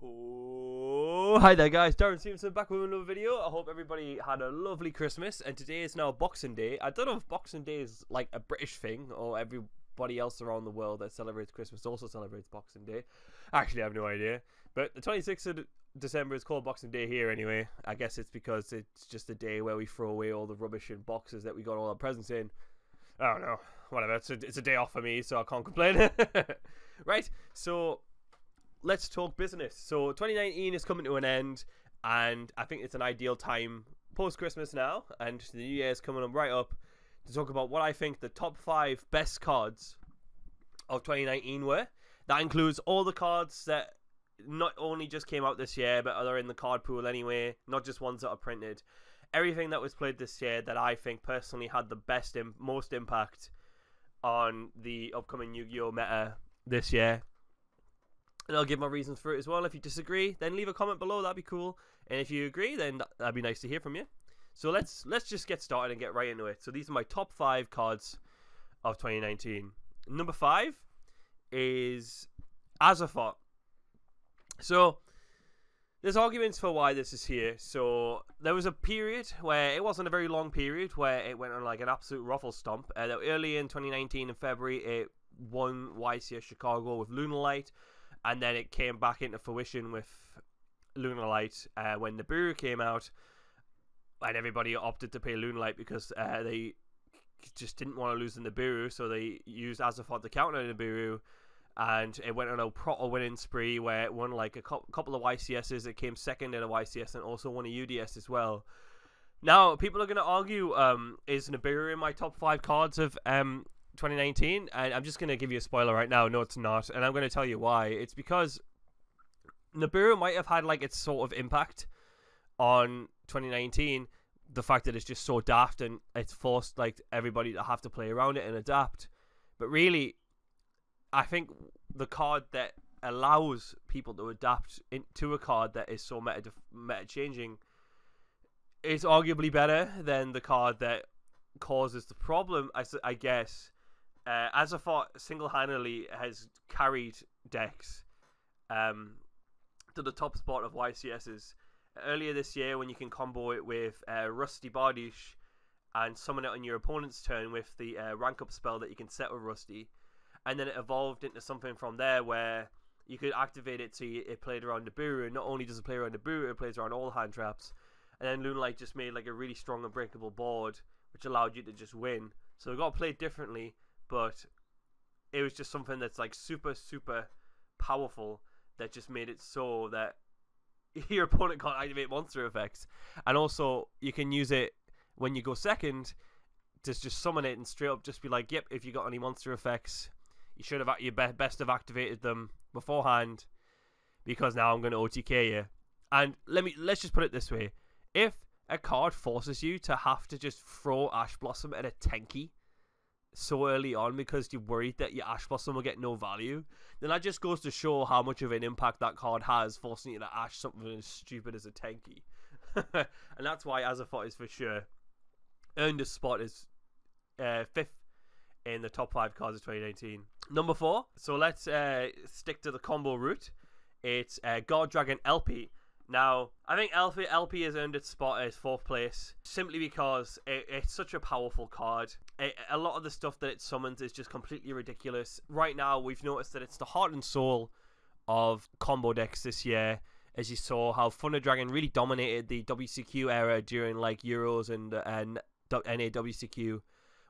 Oh, hi there guys, Darren Stevenson back with another video. I hope everybody had a lovely Christmas, and today is now Boxing Day. I don't know if Boxing Day is like a British thing or everybody else around the world that celebrates Christmas also celebrates Boxing Day. Actually, I have no idea, but the 26th of December is called Boxing Day here anyway. I guess it's because it's just a day where we throw away all the rubbish in boxes that we got all our presents in. I don't know, whatever, it's a day off for me, so I can't complain. Right, so let's talk business. So 2019 is coming to an end, and I think it's an ideal time post-Christmas now, and the new year is coming right up, to talk about what I think the top 5 best cards of 2019 were. That includes all the cards that not only just came out this year, but are in the card pool anyway, not just ones that are printed. Everything that was played this year that I think personally had the best most impact on the upcoming Yu-Gi-Oh meta this year. And I'll give my reasons for it as well. If you disagree, then leave a comment below, that'd be cool. And if you agree, then that'd be nice to hear from you. So let's just get started and get right into it. So these are my top 5 cards of 2019. Number 5 is Azathoth. So there's arguments for why this is here. So there was a period where it wasn't a very long period where it went on like an absolute ruffle stomp. Early in 2019 in February, it won YCS Chicago with Lunalight, and then it came back into fruition with Lunalight when Nibiru came out, and everybody opted to pay Lunalight because they just didn't want to lose the Nibiru, so they used Azathoth to counter Nibiru. And it went on a proper winning spree where it won like a couple of YCSs. It came second in a YCS and also won a UDS as well. Now, people are going to argue, is Nibiru in my top 5 cards of 2019? And I'm just going to give you a spoiler right now. No, it's not. And I'm going to tell you why. It's because Nibiru might have had like its sort of impact on 2019. The fact that it's just so daft and it's forced like everybody to have to play around it and adapt. But really, I think the card that allows people to adapt into a card that is so meta changing is arguably better than the card that causes the problem, I guess. Azathoth single-handedly has carried decks to the top spot of YCSs. Earlier this year, when you can combo it with Rusty Bardish and summon it on your opponent's turn with the rank up spell that you can set with Rusty. And then it evolved into something from there where you could activate it so it played around Nibiru. And not only does it play around Nibiru, it plays around all hand traps. And then Lunalight just made like a really strong unbreakable board, which allowed you to just win. So it got played differently, but it was just something that's like super, super powerful that just made it so that your opponent can't activate monster effects. And also, you can use it when you go second to just summon it and straight up just be like, yep, if you got any monster effects, you should have best have activated them beforehand, because now I'm going to OTK you. And let's just put it this way: if a card forces you to have to just throw Ash Blossom at a Tenki so early on because you're worried that your Ash Blossom will get no value, then that just goes to show how much of an impact that card has, forcing you to Ash something as stupid as a Tenki. And that's why Azathoth is for sure earned a spot as 5th in the top 5 cards of 2019. Number 4, so let's stick to the combo route. It's God Dragon LP. Now, I think LP has earned its spot as 4th place simply because it's such a powerful card. A lot of the stuff that it summons is just completely ridiculous. Right now, we've noticed that it's the heart and soul of combo decks this year. As you saw how Thunder Dragon really dominated the WCQ era during like Euros and NA WCQ,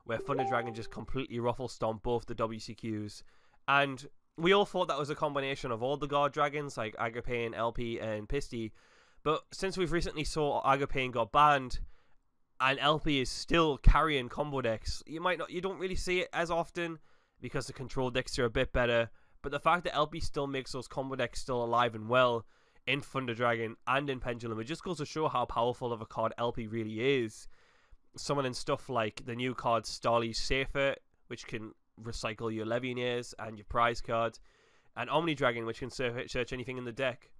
where Thunder Dragon just completely ruffle stomped both the WCQs. And we all thought that was a combination of all the God Dragons, like Agapane, LP, and Pisty. But since we've recently saw Agapane got banned, and LP is still carrying combo decks, you don't really see it as often, because the control decks are a bit better. But the fact that LP still makes those combo decks still alive and well in Thunder Dragon and in Pendulum, it just goes to show how powerful of a card LP really is. Summoning stuff like the new card Starly's Safer, which can recycle your Levianeers and your prize cards, and Omni Dragon, which can search anything in the deck.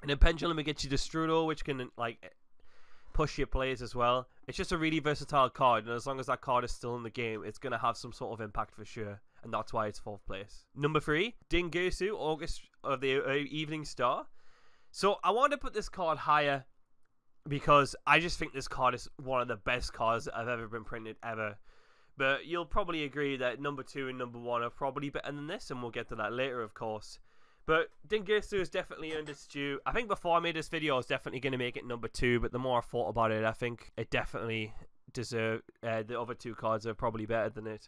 And in Pendulum, it gets you Destrudo, which can like push your plays as well. It's just a really versatile card, and as long as that card is still in the game, it's going to have some sort of impact for sure. and that's why it's 4th place. Number 3, Dingo Soo, August of the Evening Star. So I wanted to put this card higher because I just think this card is one of the best cards that have ever been printed ever. But you'll probably agree that number 2 and number 1 are probably better than this, and we'll get to that later, of course. But Dingo Soo has definitely earned its due. I think before I made this video, I was definitely going to make it number 2, but the more I thought about it, I think it definitely deserved. The other 2 cards are probably better than it.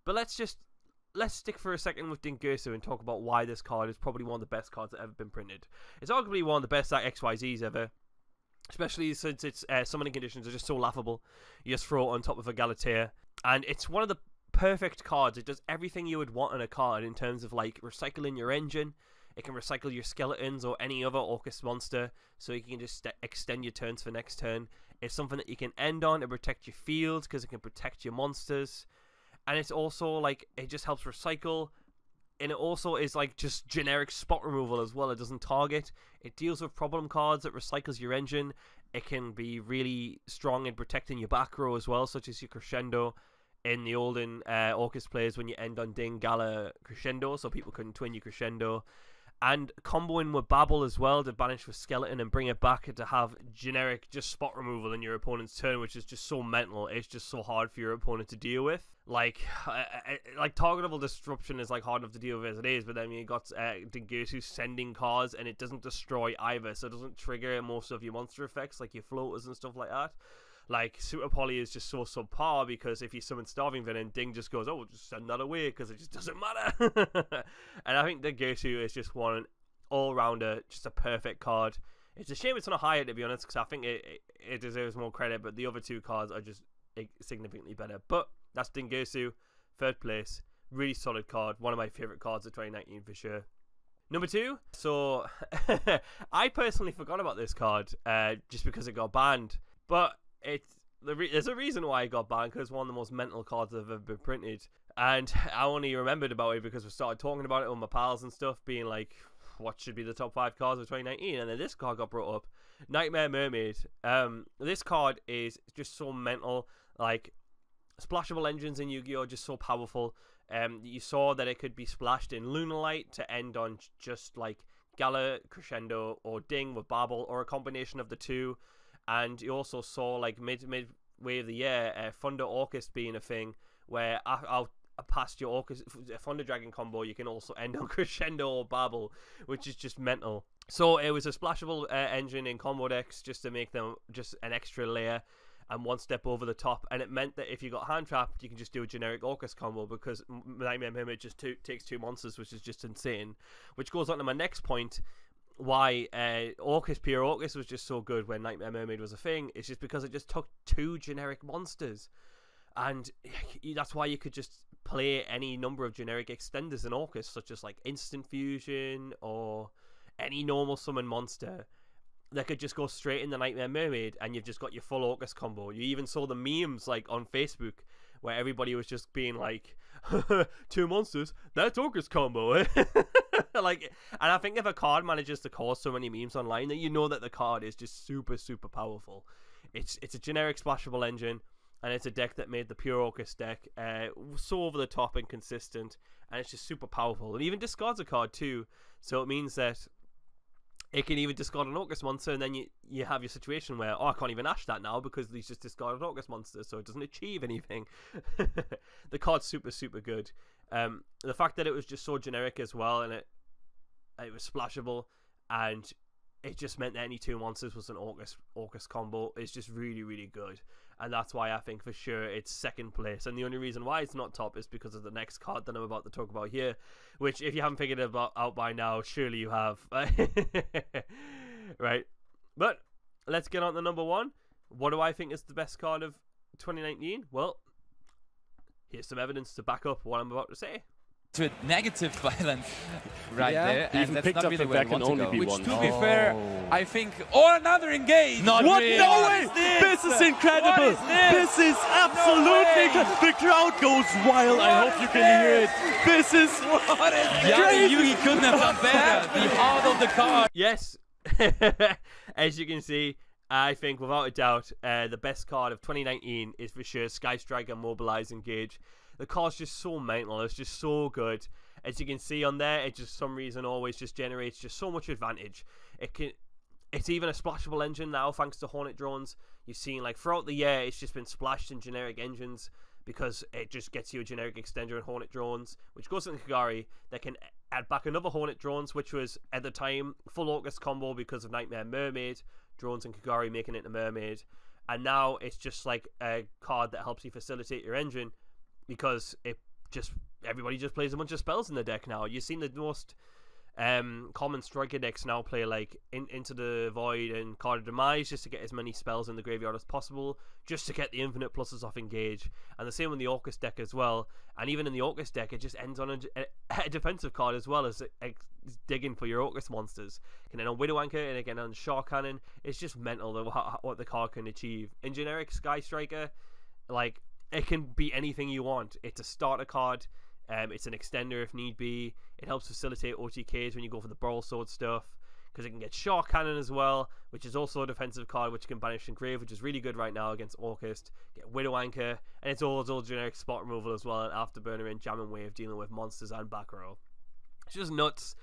But let's stick for a second with Dingo Soo and talk about why this card is probably one of the best cards that ever been printed. It's arguably one of the best XYZs ever, especially since its summoning conditions are just so laughable. You just throw it on top of a Galatea, and it's one of the perfect cards. It does everything you would want in a card in terms of like recycling your engine. It can recycle your skeletons or any other Orcus monster, so you can just extend your turns for next turn. It's something that you can end on to protect your field, because it can protect your monsters. And it's also like, it just helps recycle. And it also is like just generic spot removal as well. It doesn't target. It deals with problem cards. It recycles your engine. It can be really strong in protecting your back row as well, such as your Crescendo in the olden Orcus plays when you end on Ding Gala Crescendo, so people couldn't twin your Crescendo. And comboing with Babble as well to banish with Skeleton and bring it back to have generic just spot removal in your opponent's turn, which is just so mental. It's just so hard for your opponent to deal with. Like targetable disruption is like hard enough to deal with as it is, but then you got Dingo Soo sending cards, and it doesn't destroy either, so it doesn't trigger most of your monster effects like your floaters and stuff like that. Like, Super Poly is just so subpar, because if you summon Starving Venom, Ding just goes, oh, just send that away, because it just doesn't matter. And I think Dingo Soo is just one all-rounder, just a perfect card. It's a shame it's not higher, to be honest, because I think it deserves more credit, but the other 2 cards are just significantly better. But that's Dingo Soo, 3rd place. Really solid card. One of my favourite cards of 2019 for sure. Number 2, so I personally forgot about this card just because it got banned. But there's a reason why it got banned, because it's one of the most mental cards that have ever been printed. And I only remembered about it because we started talking about it with my pals and stuff, being like, what should be the top 5 cards of 2019? And then this card got brought up. Nightmare Mermaid. This card is just so mental. Like, splashable engines in Yu-Gi-Oh! Just so powerful. You saw that it could be splashed in Lunalight to end on just like Gala, Crescendo, or Ding with Babble, or a combination of the 2. And you also saw, like, midway of the year, Thunder Orcus being a thing, where past your Orcus Thunder Dragon combo, you can also end on Crescendo or Babble, which is just mental. So it was a splashable engine in combo decks, just to make them just an extra layer and one step over the top. And it meant that if you got hand trapped, you can just do a generic Orcus combo, because Nightmare Mermaid just takes 2 monsters, which is just insane. Which goes on to my next point. Why Pure Orcus was just so good when Nightmare Mermaid was a thing. It's just because it just took 2 generic monsters, and that's why you could just play any number of generic extenders in Orcus, such as like Instant Fusion or any normal summon monster that could just go straight in the Nightmare Mermaid, and you've just got your full Orcus combo. You even saw the memes like on Facebook where everybody was just being like, 2 monsters, that's Orcus combo, eh? Like, and I think if a card manages to cause so many memes online, then you know that the card is just super, super powerful. It's a generic splashable engine, and it's a deck that made the Pure Orcus deck so over the top and consistent, and it's just super powerful. It even discards a card too, so it means that it can even discard an Orcus monster, and then you have your situation where, oh, I can't even ash that now because he's just discarded an Orcus monster, so it doesn't achieve anything. The card's super, super good. The fact that it was just so generic as well, and it was splashable, and it just meant that any 2 monsters was an Orcus combo, is just really, really good. And that's why I think for sure it's 2nd place. And the only reason why it's not top is because of the next card that I'm about to talk about here, which, if you haven't figured it out by now, surely you have. Right? But let's get on to number 1. What do I think is the best card of 2019? Well, here's some evidence to back up what I'm about to say. To negative violence there, and that's not really where I want to go. Which, to be fair, I think... Oh, another engage! Not what? Really. No way! This is incredible! This is absolutely... The crowd goes wild. I hope you can hear it. This is... What is crazy! Yugi couldn't have done better. The heart of the card. Yes. As you can see, I think, without a doubt, the best card of 2019 is for sure Sky Striker Mobilize Engage. The card's just so mental. It's just so good. As you can see on there, it just some reason always just generates just so much advantage. It can, it's even a splashable engine now thanks to Hornet drones. You've seen like throughout the year it's just been splashed in generic engines because it just gets you a generic extender in Hornet drones, which goes into Kagari. They can add back another Hornet drones, which was at the time full Orcus combo because of Nightmare Mermaid drones and Kagari making it a Mermaid. And now it's just like a card that helps you facilitate your engine because it just everybody just plays a bunch of spells in the deck now. You've seen the most common striker decks now play like Into the Void and Card of Demise just to get as many spells in the graveyard as possible, just to get the infinite pluses off Engage. And the same with the Orcus deck as well. And even in the Orcus deck, it just ends on a defensive card as well as digging for your Orcus monsters. It can end on Widow Anchor and again on Shark Cannon. It's just mental what the card can achieve. In generic Sky Striker, like, it can be anything you want. It's a starter card. It's an extender if need be. It helps facilitate OTKs when you go for the Boral Sword stuff, because it can get Shark Cannon as well, which is also a defensive card which can banish and grave, which is really good right now against Orcust. Get Widow Anchor, and it's all generic spot removal as well, and Afterburner and Jam and Wave dealing with monsters and back row. It's just nuts.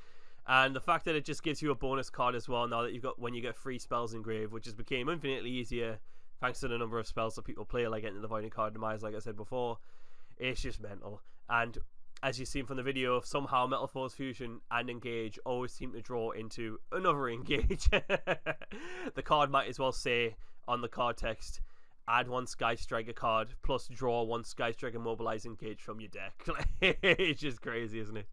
And the fact that it just gives you a bonus card as well now that you've got when you get free spells in grave, which has became infinitely easier thanks to the number of spells that people play, like Into the Void and Card of Demise, like I said before. It's just mental. And as you've seen from the video, somehow Metal Force Fusion and Engage always seem to draw into another Engage. The card might as well say on the card text, add one Sky Striker card plus draw one Sky Striker Mobilize Engage from your deck. It's just crazy, isn't it?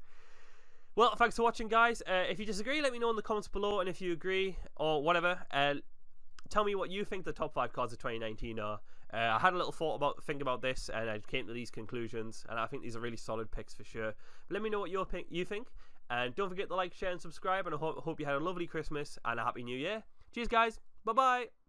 Well, thanks for watching, guys. If you disagree, let me know in the comments below, and if you agree or whatever, tell me what you think the top 5 cards of 2019 are. I had a little think about this, and I came to these conclusions, and I think these are really solid picks for sure. But let me know what you think, and don't forget to like, share, and subscribe, and I hope you had a lovely Christmas and a Happy New Year. Cheers, guys. Bye-bye.